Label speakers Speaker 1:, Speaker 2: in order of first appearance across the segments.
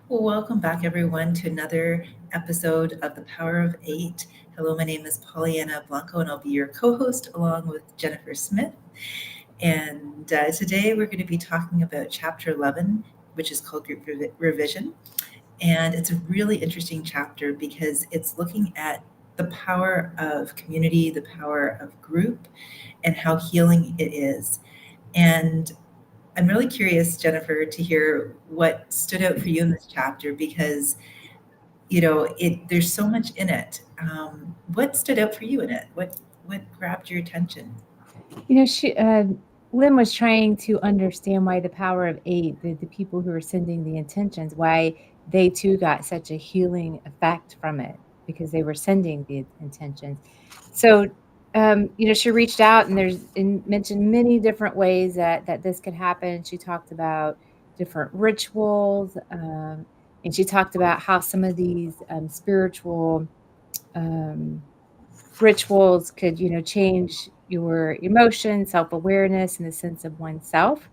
Speaker 1: Well, welcome back, everyone, to another episode of The Power of Eight. Hello, my name is Pollyanna Blanco, and I'll be your co host along with Jennifer Smith. And today we're going to be talking about Chapter 11, which is called Group Revision. And it's a really interesting chapter because it's looking at the power of community, the power of group, and how healing it is. And I'm really curious, Jennifer, to hear what stood out for you in this chapter because there's so much in it. What stood out for you in it? What grabbed your attention?
Speaker 2: She Lynn was trying to understand why the power of eight, the people who are sending the intentions, why they too got such a healing effect from it because they were sending the intentions. So, she reached out and mentioned many different ways that this could happen. She talked about different rituals, and she talked about how some of these spiritual um, rituals could, change your emotion, self-awareness, and the sense of oneself.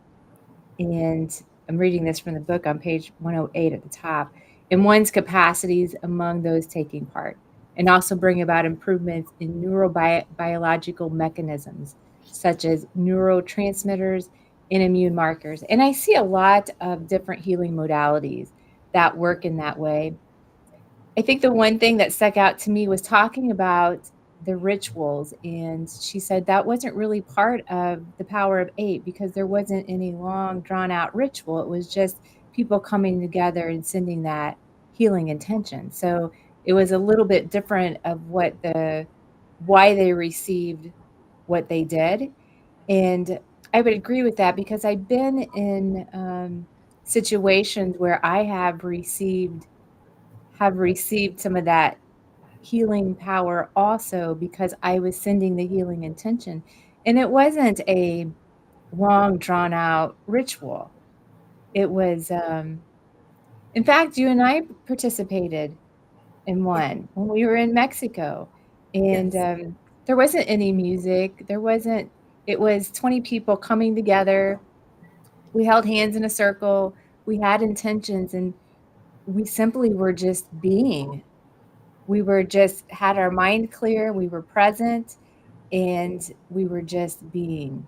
Speaker 2: And I'm reading this from the book on page 108 at the top. In one's capacities among those taking part, and also bring about improvements in neurobiological mechanisms such as neurotransmitters and immune markers. And I see a lot of different healing modalities that work in that way. I think the one thing that stuck out to me was talking about the rituals. And she said that wasn't really part of the power of eight because there wasn't any long, drawn out ritual. It was just people coming together and sending that healing intention. So it was a little bit different of why they received what they did. And I would agree with that because I've been in situations where I have received some of that healing power also because I was sending the healing intention. And it wasn't a long drawn out ritual. It was in fact you and I participated in
Speaker 1: Yeah.
Speaker 2: one when we were in Mexico. And
Speaker 1: Yes.
Speaker 2: there wasn't any music. It was 20 people coming together. We held hands in a circle. We had intentions and we simply were just being. We were just had our mind clear, we were present, and we were just being.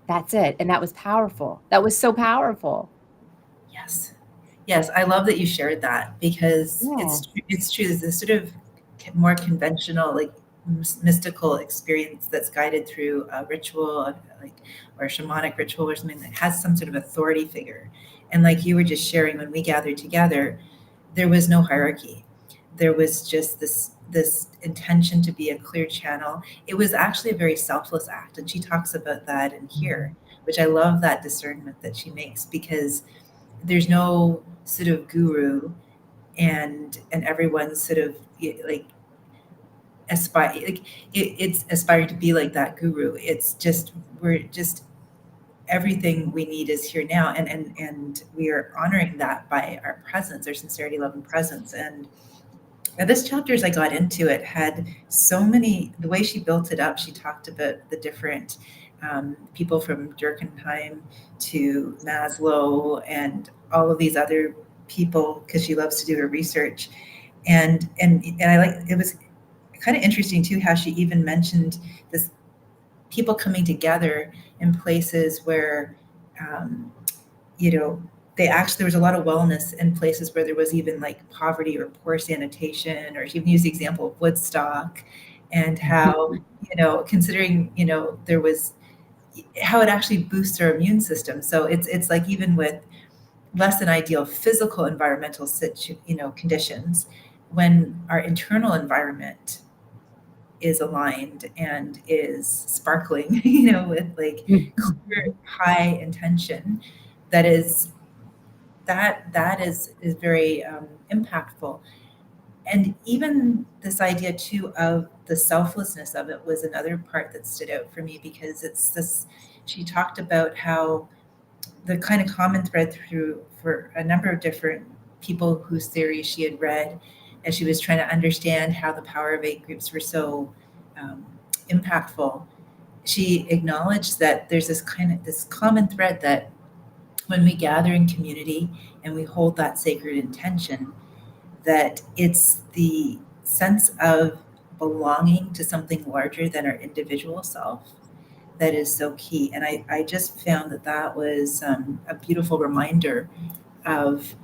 Speaker 2: That's it, and that was powerful. That was so powerful.
Speaker 1: Yes. Yes. I love that you shared that because
Speaker 2: Yeah.
Speaker 1: it's true. There's this sort of more conventional, like mystical experience that's guided through a ritual, like or a shamanic ritual or something that has some sort of authority figure. And like you were just sharing, when we gathered together, there was no hierarchy. There was just this intention to be a clear channel. It was actually a very selfless act, and she talks about that in here,
Speaker 2: Mhm.
Speaker 1: which I love that discernment that she makes because there's no sort of guru, and everyone's sort of like aspire like it's aspiring to be like that guru. It's just we're just everything we need is here now, and we are honoring that by our presence, our sincerity, love, and presence. And this chapter, as I got into it, had so many. The way she built it up, she talked about the different people from Durkheim to Maslow and all of these other people because she loves to do her research. And I like it was kind of interesting too how she even mentioned this people coming together in places where um, you know they actually there was a lot of wellness in places where there was even like poverty or poor sanitation, or she even used the example of Woodstock and how considering there was how it actually boosts our immune system. So it's like even with less than ideal physical environmental conditions, when our internal environment is aligned and is sparkling, with like clear high intention, that is very impactful. And even this idea too of the selflessness of it was another part that stood out for me because it's this. She talked about how the kind of common thread through for a number of different people whose theories she had read as she was trying to understand how the power of eight groups were so um, impactful. She acknowledged that there's this common thread that when we gather in community and we hold that sacred intention, that it's the sense of belonging to something larger than our individual self that is so key. And I just found that that was a beautiful reminder of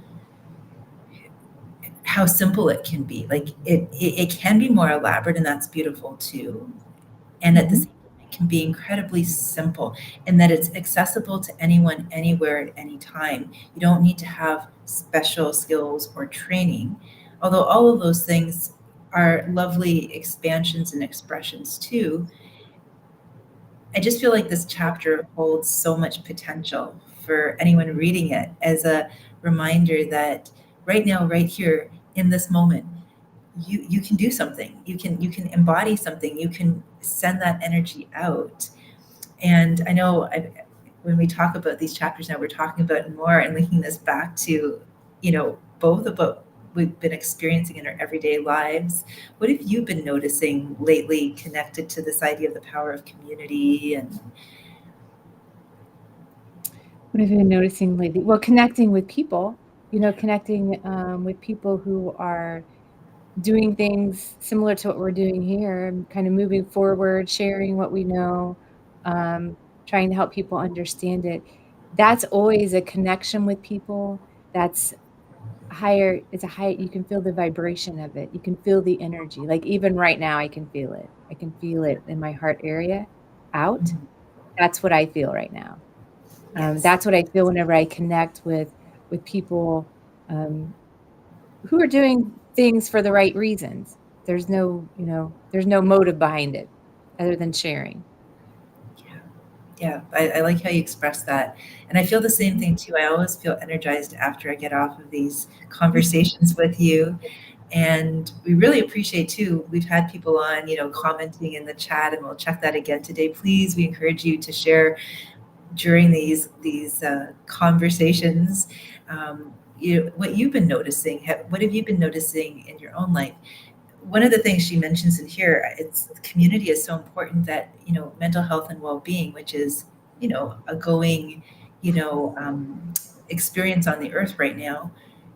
Speaker 1: how simple it can be. Like it can be more elaborate, and that's beautiful too. And at the same time, it can be incredibly simple, and that it's accessible to anyone, anywhere, at any time. You don't need to have special skills or training, although all of those things are lovely expansions and expressions too. I just feel like this chapter holds so much potential for anyone reading it as a reminder that right now, right here in this moment, you can do something. You can embody something. You can send that energy out. And I know when we talk about these chapters now, we're talking about more and linking this back to, both of what we've been experiencing in our everyday lives. What have you been noticing lately connected to this idea of the power of community? And
Speaker 2: What have you been noticing lately? Well, connecting with people, connecting with people who are doing things similar to what we're doing here, kind of moving forward, sharing what we know, trying to help people understand it. That's always a connection with people. That's higher. It's a high, you can feel the vibration of it. You can feel the energy. Like even right now, I can feel it. I can feel it in my heart area out. That's what I feel right now.
Speaker 1: yes.
Speaker 2: That's what I feel whenever I connect with people who are doing things for the right reasons. There's no motive behind it other than sharing.
Speaker 1: Yeah, I like how you express that. And I feel the same thing too. I always feel energized after I get off of these conversations with you. And we really appreciate too, we've had people on, commenting in the chat, and we'll check that again today. Please, we encourage you to share during these conversations, what you've been noticing. What have you been noticing in your own life? One of the things she mentions in here, it's community is so important, that mental health and well-being, which is a going experience on the earth right now,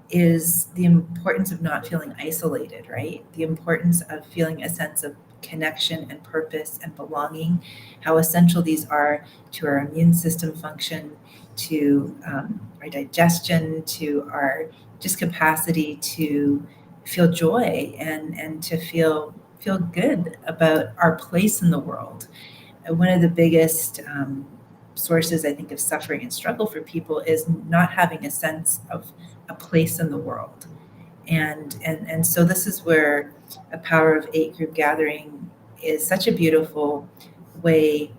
Speaker 1: is the importance of not feeling isolated, right? The importance of feeling a sense of connection and purpose and belonging, how essential these are to our immune system function, to our digestion, to our just capacity to feel joy and to feel good about our place in the world. And one of the biggest sources, I think, of suffering and struggle for people is not having a sense of a place in the world. And so this is where a Power of Eight group gathering is such a beautiful way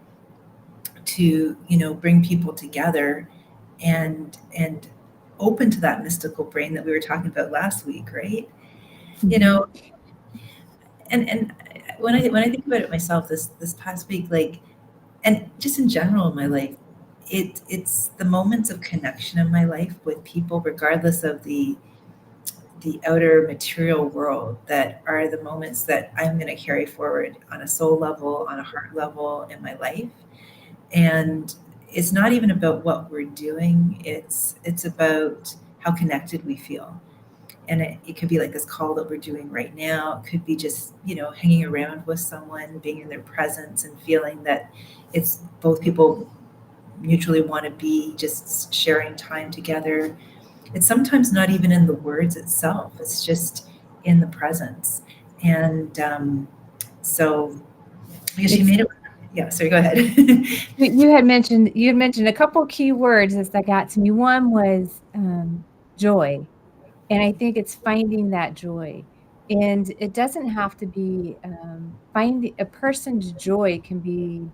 Speaker 1: to bring people together and open to that mystical brain that we were talking about last week, right? And when I think about it myself, this past week, like, and just in general in my life, it's the moments of connection in my life with people, regardless of the outer material world, that are the moments that I'm going to carry forward on a soul level, on a heart level in my life. And it's not even about what we're doing, it's about how connected we feel. And it could be like this call that we're doing right now. It could be just hanging around with someone, being in their presence, and feeling that it's both people mutually want to be just sharing time together. It's sometimes not even in the words itself, it's just in the presence. And so I guess you made it. Yeah, sorry, go ahead.
Speaker 2: You had mentioned a couple key words that got to me. One was joy. And I think it's finding that joy. And it doesn't have to be finding a person's joy can be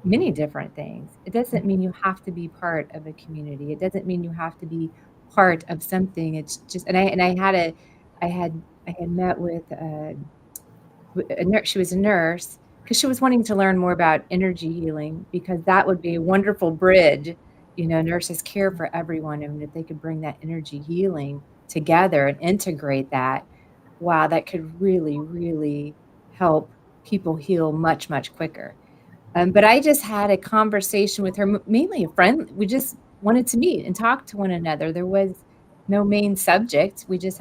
Speaker 2: many different things. It doesn't mean you have to be part of a community. It doesn't mean you have to be part of something. It's just, and I had met with a nurse. She was a nurse because she was wanting to learn more about energy healing, because that would be a wonderful bridge. Nurses care for everyone, and if they could bring that energy healing together and integrate that, wow, that could really, really help people heal much, much quicker. But I just had a conversation with her, mainly a friend. We just wanted to meet and talk to one another. There was no main subject. We just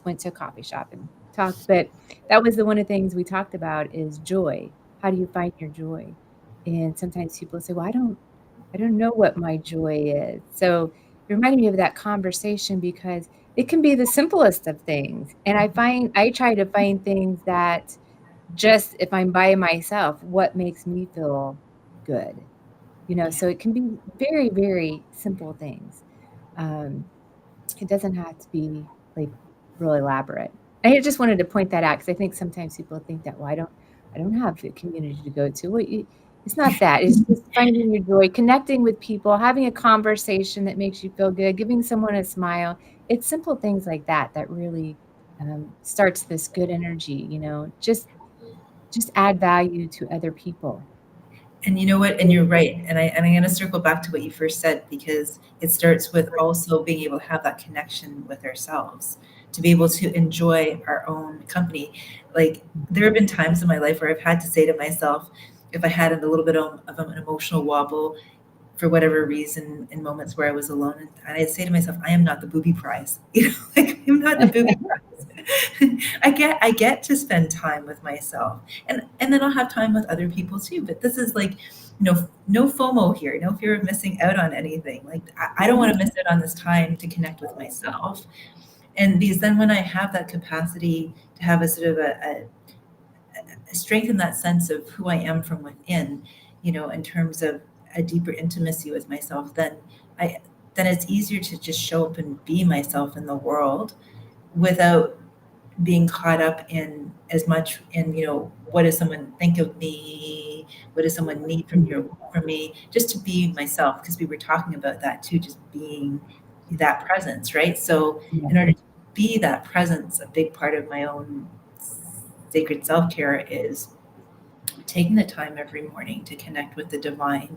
Speaker 2: went to a coffee shop and talked. But that was one of the things we talked about is joy. How do you find your joy? And sometimes people say, well, I don't know what my joy is. So it reminded me of that conversation because it can be the simplest of things. And I try to find things that just if I'm by myself, what makes me feel good, so it can be very, very simple things. It doesn't have to be like real elaborate. I just wanted to point that out because I think sometimes people think that, well, I don't have a community to go to. Well, it's not that. It's just finding your joy, connecting with people, having a conversation that makes you feel good, giving someone a smile. It's simple things like that that really starts this good energy. Just add value to other people.
Speaker 1: And you know what? And you're right. And I'm going to circle back to what you first said, because it starts with also being able to have that connection with ourselves, to be able to enjoy our own company. Like, there have been times in my life where I've had to say to myself, if I had a little bit of an emotional wobble for whatever reason, in moments where I was alone, and I'd say to myself, I am not the booby prize. Like, I'm not the booby prize. I get to spend time with myself, and then I'll have time with other people too. But this is like, no FOMO here, no fear of missing out on anything. Like, I don't want to miss out on this time to connect with myself. And because then when I have that capacity to have a sort of a strengthen that sense of who I am from within, in terms of a deeper intimacy with myself, then it's easier to just show up and be myself in the world without being caught up in as much in, what does someone think of me? What does someone need from me? Just to be myself, because we were talking about that too, just being that presence, right? So in order to be that presence, a big part of my own sacred self-care is taking the time every morning to connect with the divine,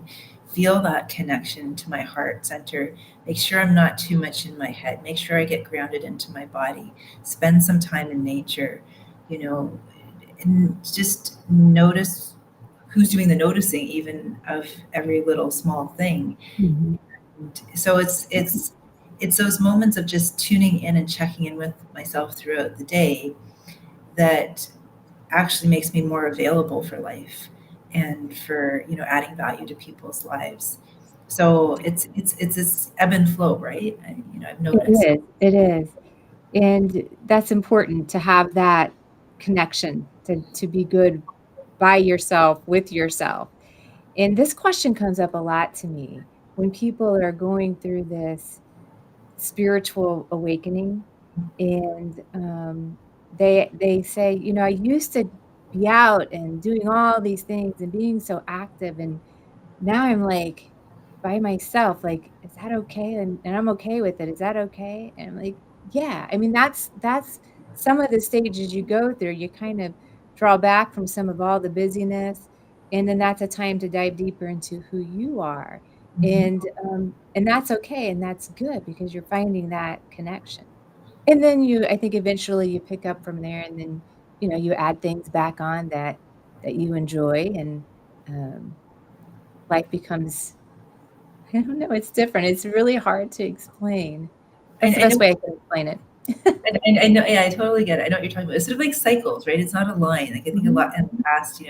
Speaker 1: feel that connection to my heart center, make sure I'm not too much in my head, make sure I get grounded into my body, spend some time in nature, and just notice who's doing the noticing, even of every little small thing.
Speaker 2: Mm-hmm.
Speaker 1: And so it's those moments of just tuning in and checking in with myself throughout the day that actually makes me more available for life and for, adding value to people's lives. So it's this ebb and flow, right? I've noticed.
Speaker 2: It is. And that's important to have that connection, to be good by yourself, with yourself. And this question comes up a lot to me when people are going through this spiritual awakening, and they say, I used to be out and doing all these things and being so active, and now I'm like by myself. Like, is that okay? And I'm okay with it. Is that okay? And I'm like, yeah. I mean, that's some of the stages you go through. You kind of draw back from some of all the busyness, and then that's a time to dive deeper into who you are.
Speaker 1: Mhm.
Speaker 2: And that's okay, and that's good because you're finding that connection. And then I think eventually you pick up from there, and then you add things back on that you enjoy, and um, life becomes, I don't know, it's different. It's really hard to explain. That's the
Speaker 1: I
Speaker 2: best
Speaker 1: know.
Speaker 2: way I can explain it.
Speaker 1: And I know, yeah, I totally get it. I know what you're talking about. It's sort of like cycles, right? It's not a line. Like, I think a
Speaker 2: Mhm.
Speaker 1: lot in the past,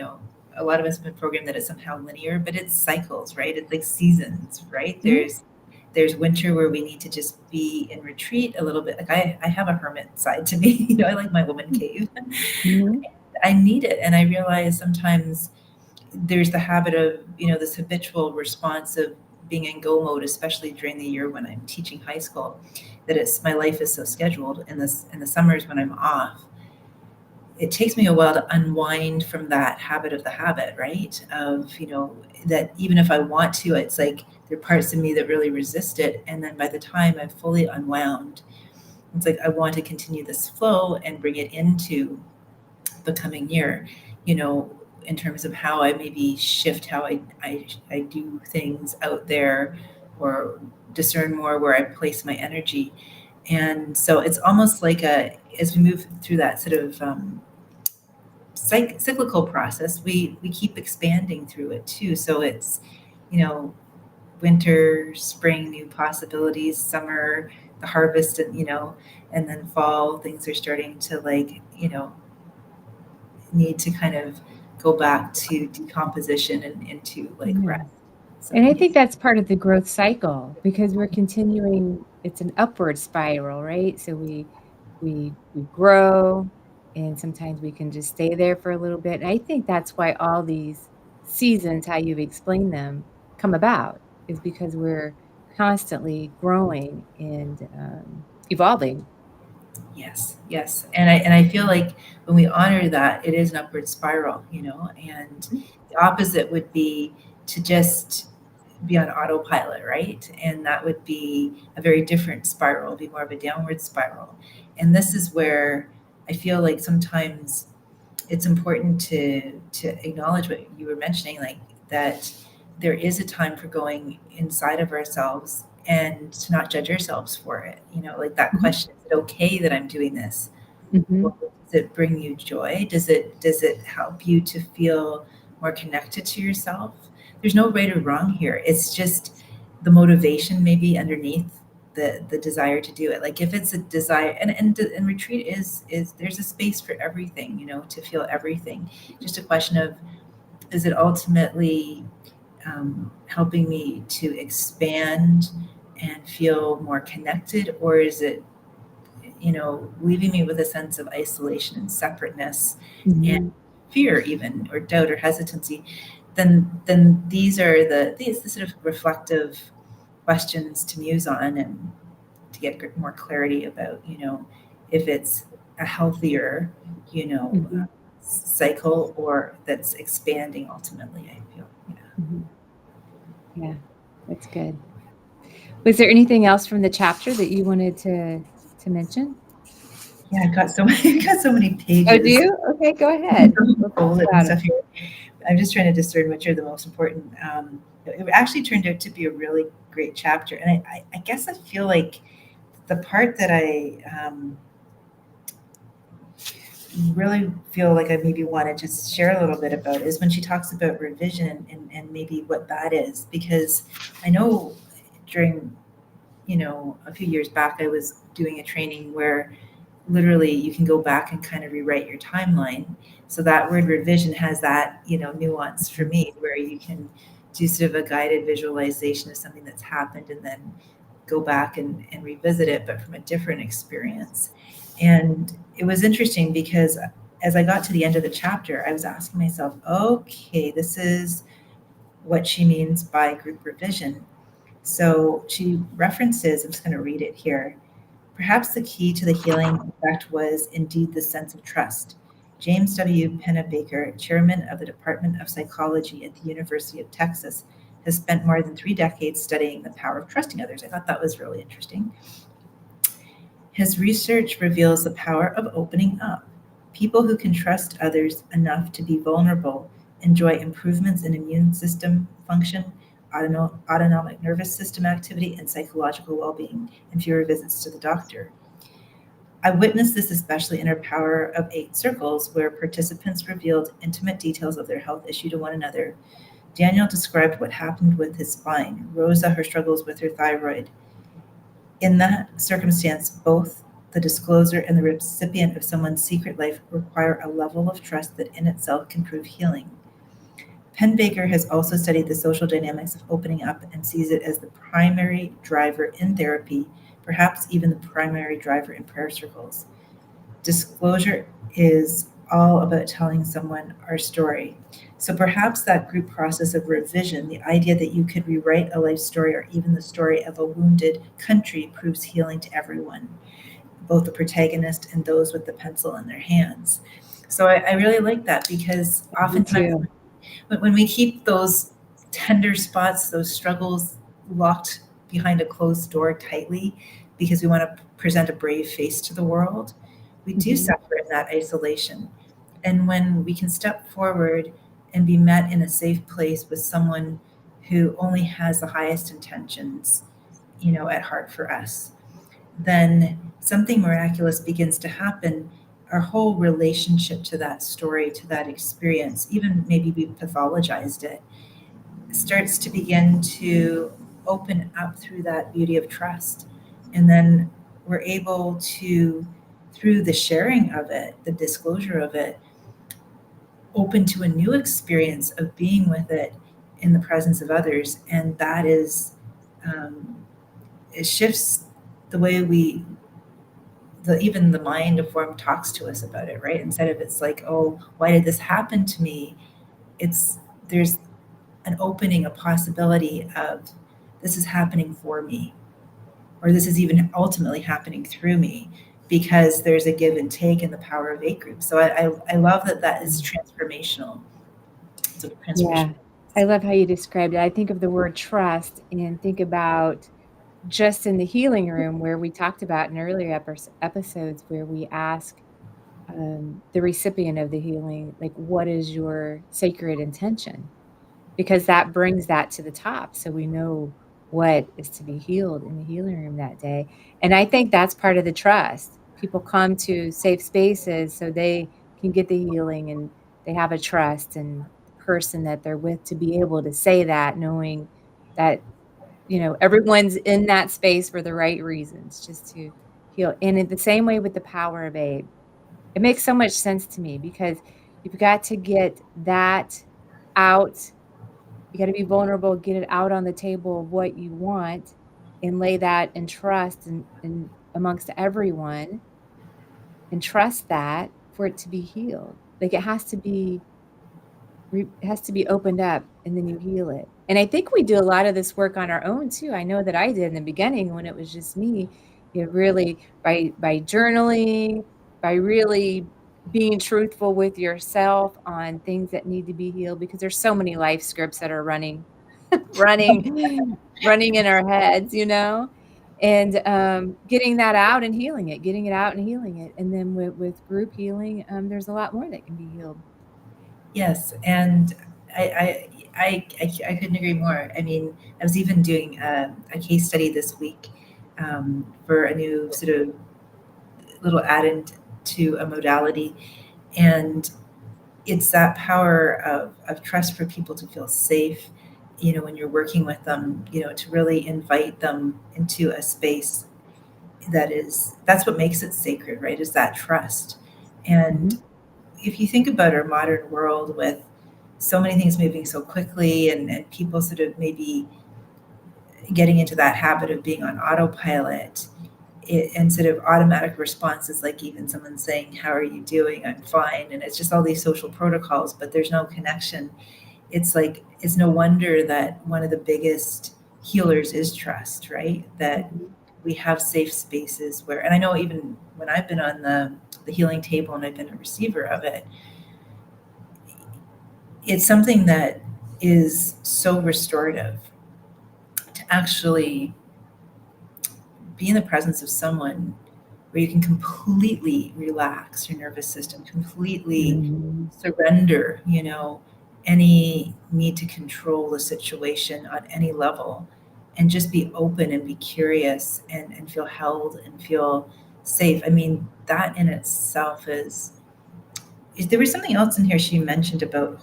Speaker 1: a lot of us have been programmed that it's somehow linear, but it's cycles, right? It's like seasons, right?
Speaker 2: Mhm.
Speaker 1: There's winter where we need to just be in retreat a little bit. Like, I have a hermit side to me. I like my woman cave.
Speaker 2: Mhm.
Speaker 1: I need it. And I realize sometimes there's the habit of, this habitual response of being in go mode, especially during the year when I'm teaching high school, that it's my life is so scheduled. In the summers when I'm off, it takes me a while to unwind from that habit of the habit, right? Of, that even if I want to, it's like there are parts of me that really resist it. And then by the time I've fully unwound, it's like I want to continue this flow and bring it into the coming year, in terms of how I maybe shift how I do things out there, or discern more where I place my energy. And so it's almost like as we move through that sort of cyclical process, we keep expanding through it too. So it's, you know, winter, spring, new possibilities, summer, the harvest, and and then fall, things are starting to need to kind of go back to decomposition and into rest. So,
Speaker 2: And I think that's part of the growth cycle, because we're continuing, it's an upward spiral, right? So we grow, and sometimes we can just stay there for a little bit. And I think that's why all these seasons, how you've explained them, come about, is because we're constantly growing and evolving.
Speaker 1: yes, yes. And I feel like when we honor that, it is an upward spiral, and the opposite would be to just be on autopilot, right? And that would be a very different spiral, be more of a downward spiral. And this is where I feel like sometimes it's important to acknowledge what you were mentioning, like that there is a time for going inside of ourselves and to not judge ourselves for it. Like that question, is it okay that I'm doing this?
Speaker 2: Mm-hmm.
Speaker 1: Well, does it bring you joy? Does it help you to feel more connected to yourself? There's no right or wrong here. It's just the motivation maybe underneath the desire to do it. Like if it's a desire, and retreat is there's a space for everything, to feel everything. Just a question of, is it ultimately helping me to expand and feel more connected, or is it leaving me with a sense of isolation and separateness and
Speaker 2: Mm-hmm.
Speaker 1: fear, even, or doubt or hesitancy? Then these the sort of reflective questions to muse on and to get more clarity about, if it's a healthier,
Speaker 2: Mm-hmm.
Speaker 1: cycle, or that's expanding ultimately, I feel. Yeah.
Speaker 2: Mm-hmm. Yeah, that's good. Was there anything else from the chapter that you wanted to mention?
Speaker 1: Yeah, I've got so many, I've got so many
Speaker 2: Oh, do
Speaker 1: pages
Speaker 2: you? Okay, go ahead. We'll talk
Speaker 1: folded and
Speaker 2: about
Speaker 1: stuff
Speaker 2: them.
Speaker 1: here. I'm just trying to discern which are the most important. It actually turned out to be a really great chapter, and I guess I feel like the part that I really feel like I maybe want to just share a little bit about is when she talks about revision and maybe what that is, because I know during a few years back I was doing a training where literally you can go back and kind of rewrite your timeline. So that word revision has that, nuance for me, where you can do sort of a guided visualization of something that's happened and then go back and revisit it, but from a different experience. And it was interesting because as I got to the end of the chapter, I was asking myself, okay, this is what she means by group revision. So she references, I'm just going to read it here. Perhaps the key to the healing effect was indeed the sense of trust. James W. Pennebaker, chairman of the Department of Psychology at the University of Texas, has spent more than 3 decades studying the power of trusting others. I thought that was really interesting. His research reveals the power of opening up. People who can trust others enough to be vulnerable enjoy improvements in immune system function, autonomic nervous system activity, and psychological well-being, and fewer visits to the doctor. I witnessed this especially in our Power of Eight circles, where participants revealed intimate details of their health issue to one another. Daniel described what happened with his spine, Rosa her struggles with her thyroid. In that circumstance, both the discloser and the recipient of someone's secret life require a level of trust that in itself can prove healing. Pennebaker has also studied the social dynamics of opening up and sees it as the primary driver in therapy, perhaps even the primary driver in prayer circles. Disclosure is all about telling someone our story. So perhaps that group process of revision, the idea that you could rewrite a life story or even the story of a wounded country, proves healing to everyone, both the protagonist and those with the pencil in their hands. So I really like that, because
Speaker 2: Me
Speaker 1: oftentimes
Speaker 2: too.
Speaker 1: when we keep those tender spots, those struggles locked behind a closed door tightly because we want to present a brave face to the world, we do
Speaker 2: Mm-hmm.
Speaker 1: suffer in that isolation. And when we can step forward and be met in a safe place with someone who only has the highest intentions, at heart for us, then something miraculous begins to happen. Our whole relationship to that story, to that experience, even maybe we pathologized it, starts to begin to open up through that beauty of trust. And then we're able to, through the sharing of it, the disclosure of it, open to a new experience of being with it in the presence of others. And that is, it shifts the way even the mind of form talks to us about it, right? Instead of it's like, oh, why did this happen to me? There's an opening, a possibility of this is happening for me, or this is even ultimately happening through me, because there's a give and take in the power of eight groups. So I love that is transformational. It's a transformation.
Speaker 2: Yeah. I love how you described it. I think of the word trust and think about just in the healing room where we talked about in earlier episodes where we ask the recipient of the healing, like, what is your sacred intention? Because that brings that to the top. So we know what is to be healed in the healing room that day. And I think that's part of the trust. People come to safe spaces so they can get the healing and they have a trust in the person that they're with to be able to say that, knowing that, everyone's in that space for the right reasons, just to heal. And in the same way with the power of aid, it makes so much sense to me because you've got to get that out. You got to be vulnerable, get it out on the table of what you want and lay that in trust and amongst everyone and trust that for it to be healed. Like it has to be opened up and then you heal it. And I think we do a lot of this work on our own too. I know that I did in the beginning when it was just me. Really by journaling, by really being truthful with yourself on things that need to be healed, because there's so many life scripts that are running in our heads, and getting that out and healing it, getting it out and healing it. And then with group healing, there's a lot more that can be healed.
Speaker 1: Yes, and I couldn't agree more. I mean, I was even doing a case study this week for a new sort of little add-in to a modality, and it's that power of trust for people to feel safe. When you're working with them, to really invite them into a space that's what makes it sacred, right? Is that trust. And
Speaker 2: Mhm.
Speaker 1: if you think about our modern world with so many things moving so quickly, and people sort of maybe getting into that habit of being on autopilot, instead of automatic responses, like even someone saying, how are you doing? I'm fine. And it's just all these social protocols, but there's no connection. It's like, it's no wonder that one of the biggest healers is trust, right? That
Speaker 2: Mhm.
Speaker 1: we have safe spaces where, and I know even when I've been on the healing table and I've been a receiver of it, it's something that is so restorative to actually be in the presence of someone where you can completely relax your nervous system, completely
Speaker 2: Mhm.
Speaker 1: surrender, any need to control the situation on any level, and just be open and be curious, and feel held and feel safe. I mean, that in itself there was something else in here she mentioned about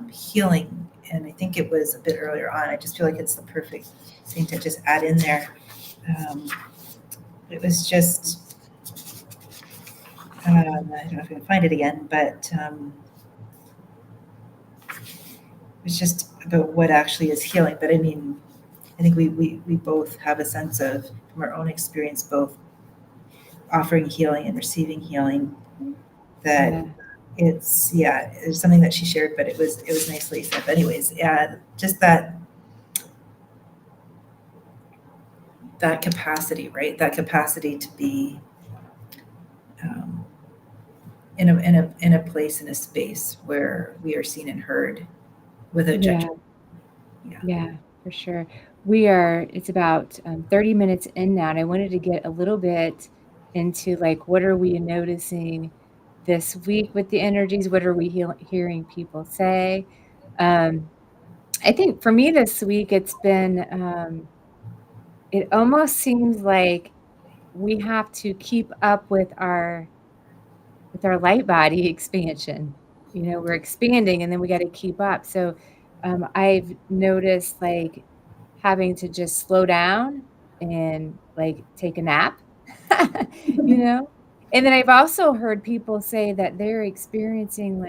Speaker 1: healing, and I think it was a bit earlier on. I just feel like it's the perfect thing to just add in there. Um, it was just, I don't know if I can find it again, but it's just about what actually is healing. But I mean, I think we both have a sense of, from our own experience, both offering healing and receiving healing, that
Speaker 2: Yeah.
Speaker 1: it's something that she shared, but it was nicely said. But anyways, yeah, just that capacity, right? That capacity to be um, in a place, in a space where we are seen and heard without
Speaker 2: Yeah.
Speaker 1: judgment. Yeah.
Speaker 2: Yeah, for sure. It's about 30 minutes in now, and I wanted to get a little bit into like, what are we noticing this week with the energies? What are we hearing people say? Um, I think for me this week, it almost seems like we have to keep up with our light body expansion. We're expanding and then we got to keep up. So I've noticed like having to just slow down and like take a nap, you know? And then I've also heard people say that they're experiencing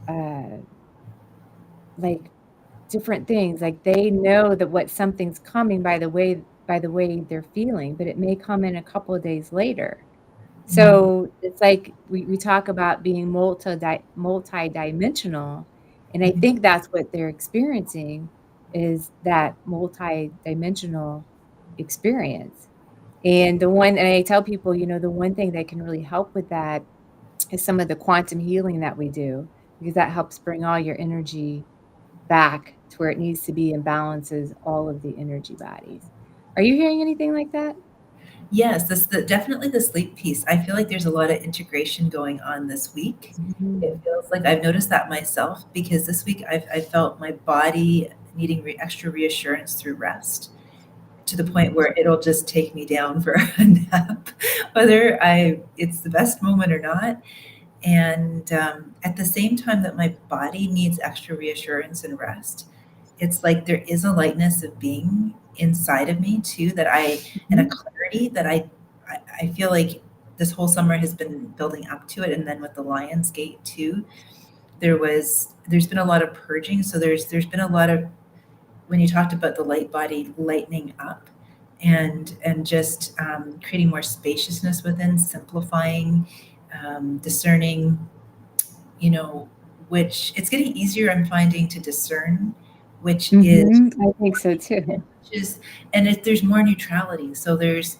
Speaker 2: uh, like different things. Like they know that what something's coming by the way they're feeling, but it may come in a couple of days later.
Speaker 1: Mm.
Speaker 2: So it's like we talk about being multi-dimensional, and I
Speaker 1: Mhm.
Speaker 2: think that's what they're experiencing is that multi-dimensional experience. And I tell people, the one thing that can really help with that is some of the quantum healing that we do, because that helps bring all your energy back to where it needs to be and balances all of the energy bodies. Are you hearing anything like that?
Speaker 1: Yes, definitely the sleep piece. I feel like there's a lot of integration going on this week. It
Speaker 2: Mhm.
Speaker 1: feels like I've noticed that myself because this week I felt my body needing extra reassurance through rest to the point where it'll just take me down for a nap, whether it's the best moment or not. And at the same time that my body needs extra reassurance and rest, it's like there is a lightness of being inside of me too and a
Speaker 2: Mhm.
Speaker 1: clarity that I feel like this whole summer has been building up to it. And then with the Lion's Gate too, there's been a lot of purging. So there's been a lot of, when you talked about the light body lightening up and just creating more spaciousness within, simplifying, discerning, you know, which it's getting easier, I'm finding, to discern which is
Speaker 2: Mhm. I think
Speaker 1: more
Speaker 2: so
Speaker 1: needed,
Speaker 2: too.
Speaker 1: which is, and there's more neutrality. So it's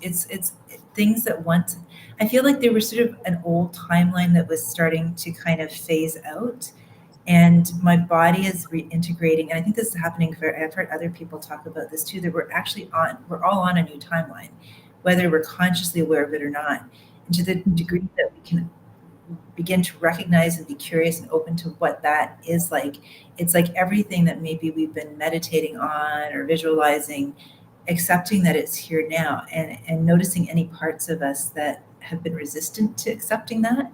Speaker 1: things that once, I feel like there was sort of an old timeline that was starting to kind of phase out, and my body is reintegrating. And I think this is happening for, I've heard other people talk about this too, that we're all on a new timeline, whether we're consciously aware of it or not. And to the degree
Speaker 2: Mhm.
Speaker 1: that we can begin to recognize and be curious and open to what that is like, it's like everything that maybe we've been meditating on or visualizing, accepting that it's here now, and noticing any parts of us that have been resistant to accepting that,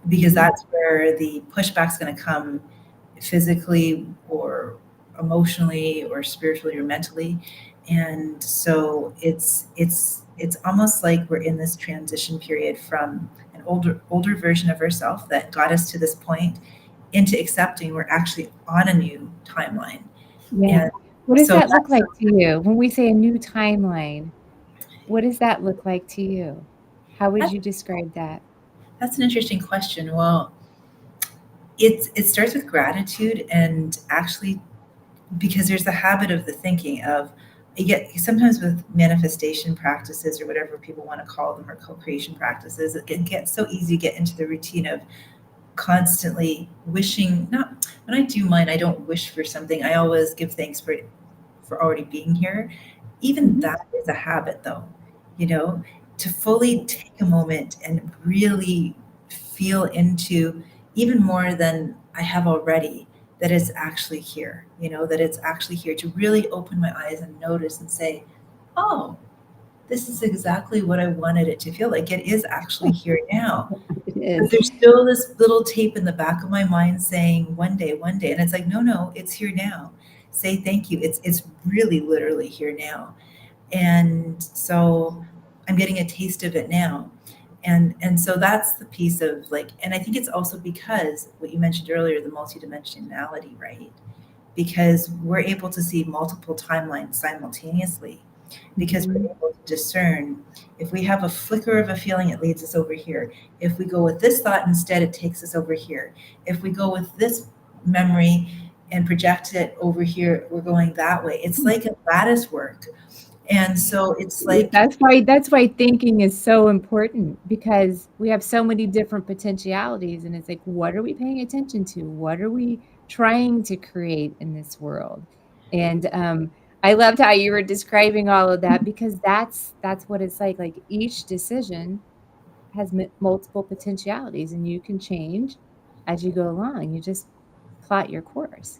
Speaker 1: because
Speaker 2: Mhm.
Speaker 1: that's where the pushback's going to come, physically or emotionally or spiritually or mentally. And so it's almost like we're in this transition period from an older version of ourselves that got us to this point into accepting we're actually on a new timeline.
Speaker 2: Yeah.
Speaker 1: And
Speaker 2: What does
Speaker 1: so
Speaker 2: that look
Speaker 1: that's
Speaker 2: like to you? When we say a new timeline, what does that look like to you? How would
Speaker 1: that's,
Speaker 2: you describe that?
Speaker 1: that's an interesting question. Well, it starts with gratitude, and actually, because there's the habit of the thinking of, you get sometimes with manifestation practices or whatever people want to call them, or co-creation practices, it can get so easy to get into the routine of constantly wishing. Not when I do mine, I don't wish for something, I always give thanks for already being here. Even
Speaker 2: Mhm.
Speaker 1: that is a habit, though, you know, to fully take a moment and really feel into, even more than I have already, that it's actually here, that it's actually here, to really open my eyes and notice and say, oh, this is exactly what I wanted it to feel like. It is actually here now.
Speaker 2: It
Speaker 1: But
Speaker 2: is.
Speaker 1: there's still this little tape in the back of my mind saying one day, one day. And it's like, no, no, it's here now. Say thank you. It's really literally here now. And so I'm getting a taste of it now. And so that's the piece of like, and I think it's also because what you mentioned earlier, the multidimensionality, right? Because we're able to see multiple timelines simultaneously, because we're
Speaker 2: Mhm.
Speaker 1: able to discern, if we have a flicker of a feeling, it leads us over here. If we go with this thought instead, it takes us over here. If we go with this memory and project it over here, we're going that way. It's like a lattice work. And so it's like,
Speaker 2: That's why thinking is so important, because we have so many different potentialities, and it's like, what are we paying attention to? What are we trying to create in this world? And I loved how you were describing all of that, because that's what it's like. Like each decision has multiple potentialities, and you can change as you go along. You just plot your course.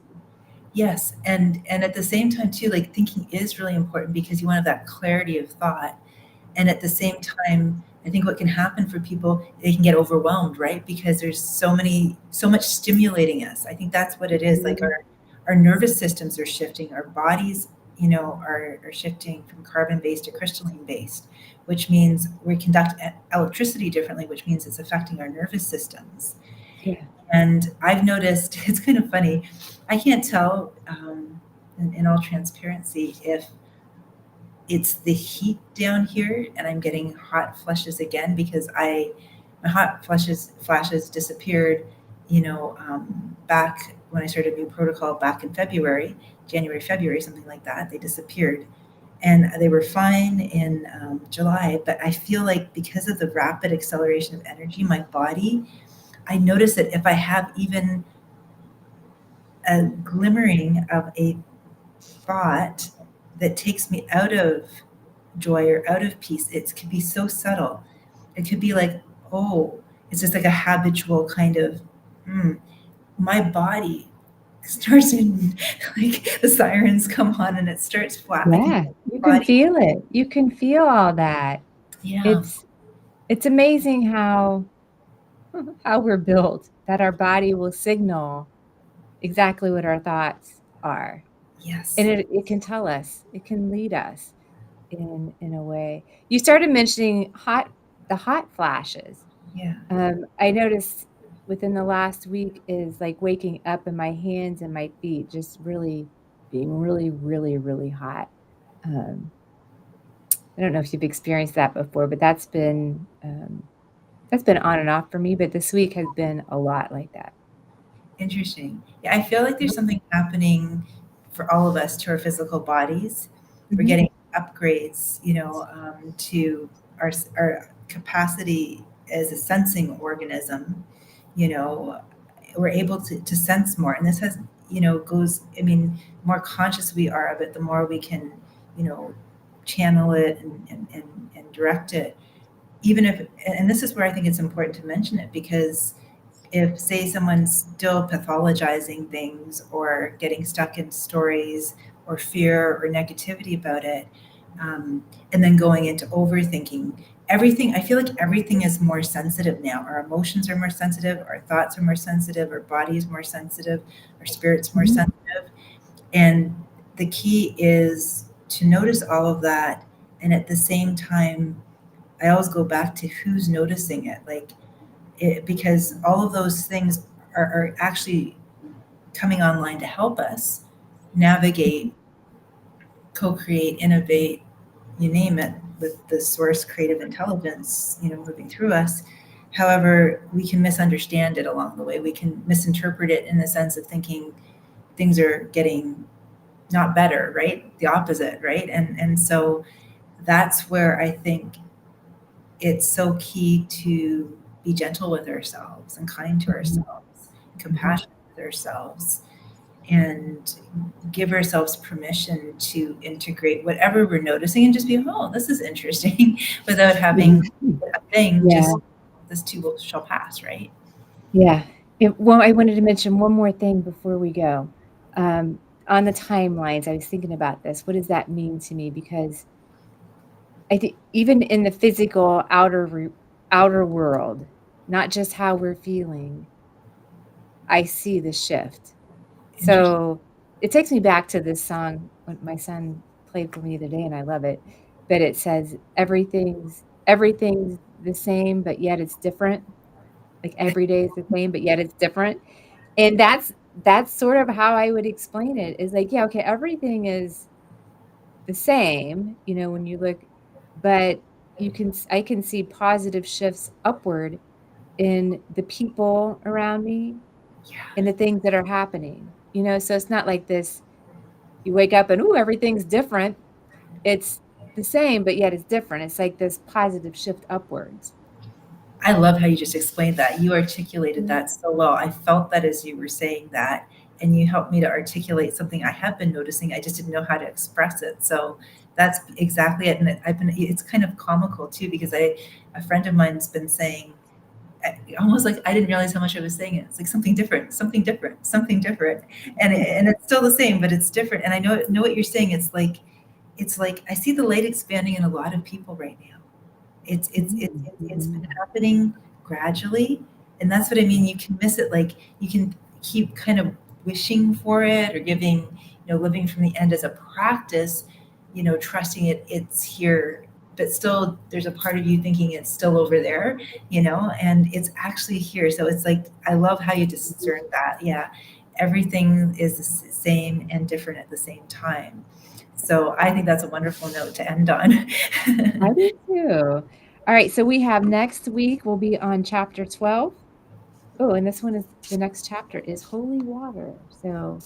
Speaker 1: yes. And at the same time too, like, thinking is really important because you want to have that clarity of thought. And at the same time, I think what can happen for people, they can get overwhelmed, right? Because there's so much stimulating us. I think that's what it is. Like,
Speaker 2: Mhm.
Speaker 1: our nervous systems are shifting, our bodies, are shifting from carbon-based to crystalline-based, which means we conduct electricity differently, which means it's affecting our nervous systems.
Speaker 2: Yeah.
Speaker 1: And I've noticed, it's kind of funny, I can't tell, in all transparency, if it's the heat down here and I'm getting hot flushes again, because my hot flashes disappeared, back when I started a new protocol back in January, February, something like that. They disappeared, and they were fine in July. But I feel like because of the rapid acceleration of energy, my body, I notice that if I have even a glimmering of a thought that takes me out of joy or out of peace, it could be so subtle. It could be like, oh, it's just like a habitual kind of, my body starts in, like the sirens come on and it starts flat.
Speaker 2: Yeah, you can feel it. You can feel all that.
Speaker 1: Yeah.
Speaker 2: It's amazing how we're built, that our body will signal exactly what our thoughts are.
Speaker 1: Yes.
Speaker 2: And it can tell us, it can lead us in a way. You started mentioning the hot flashes.
Speaker 1: Yeah.
Speaker 2: I noticed within the last week is like waking up and my hands and my feet just really being really, really, really hot. I don't know if you've experienced that before, but that's been on and off for me. But this week has been a lot like that.
Speaker 1: Interesting. Yeah, I feel like there's something happening for all of us to our physical bodies. We're getting upgrades, to our capacity as a sensing organism. We're able to sense more, and this has, more conscious we are of it, the more we can, channel it and direct it. Even if, and this is where I think it's important to mention it, because if, say, someone's still pathologizing things or getting stuck in stories or fear or negativity about it, and then going into overthinking everything, I feel like everything is more sensitive now. Our emotions are more sensitive, our thoughts are more sensitive, our body is more sensitive, our spirit's more sensitive. And the key is to notice all of that. And at the same time, I always go back to who's noticing it. Because all of those things are actually coming online to help us navigate, co-create, innovate, you name it, with the source creative intelligence, moving through us. However, we can misunderstand it along the way. We can misinterpret it in the sense of thinking things are getting not better, right? The opposite, right? And so that's where I think it's so key to be gentle with ourselves and kind to ourselves, compassionate with ourselves, and give ourselves permission to integrate whatever we're noticing and just be, oh, this is interesting, without having a thing, just this too shall pass, right?
Speaker 2: Yeah. Well, I wanted to mention one more thing before we go. On the timelines, I was thinking about this. What does that mean to me? Because I think even in the physical outer world, not just how we're feeling, I see the shift. So it takes me back to this song what my son played for me the other day, and I love it. But it says everything's the same, but yet it's different. Like every day is the same, but yet it's different. And that's sort of how I would explain it, is like, yeah, okay, everything is the same, when you look, but I can see positive shifts upward in the people around me and the things that are happening, so it's not like this, you wake up and, ooh, everything's different. It's the same, but yet it's different. It's like this positive shift upwards.
Speaker 1: I love how you just explained that. You articulated that so well. I felt that as you were saying that, and you helped me to articulate something I have been noticing. I just didn't know how to express it. So that's exactly it. And it's kind of comical too, because a friend of mine's been saying, almost like I didn't realize how much I was saying it. It's like something different, something different, something different. And it's still the same, but it's different. And I know what you're saying. It's like I see the light expanding in a lot of people right now. It's been happening gradually, and that's what I mean. You can miss it, like you can keep kind of wishing for it or giving, living from the end as a practice, trusting it's here, but still there's a part of you thinking it's still over there, and it's actually here. So it's like, I love how you discern that. Yeah. Everything is the same and different at the same time. So I think that's a wonderful note to end on.
Speaker 2: I do too. All right. So we have next week, we'll be on chapter 12. Oh, and this one is, the next chapter is holy water. So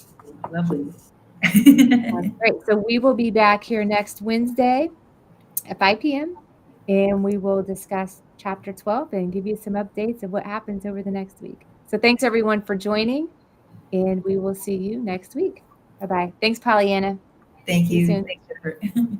Speaker 1: Lovely.
Speaker 2: great. So we will be back here next Wednesday at 5 p.m. and we will discuss chapter 12 and give you some updates of what happens over the next week. So thanks everyone for joining, and we will see you next week. Bye-bye. Thanks, Pollyanna.
Speaker 1: Thank
Speaker 2: See you
Speaker 1: you.
Speaker 2: soon.
Speaker 1: Thanks, Jennifer.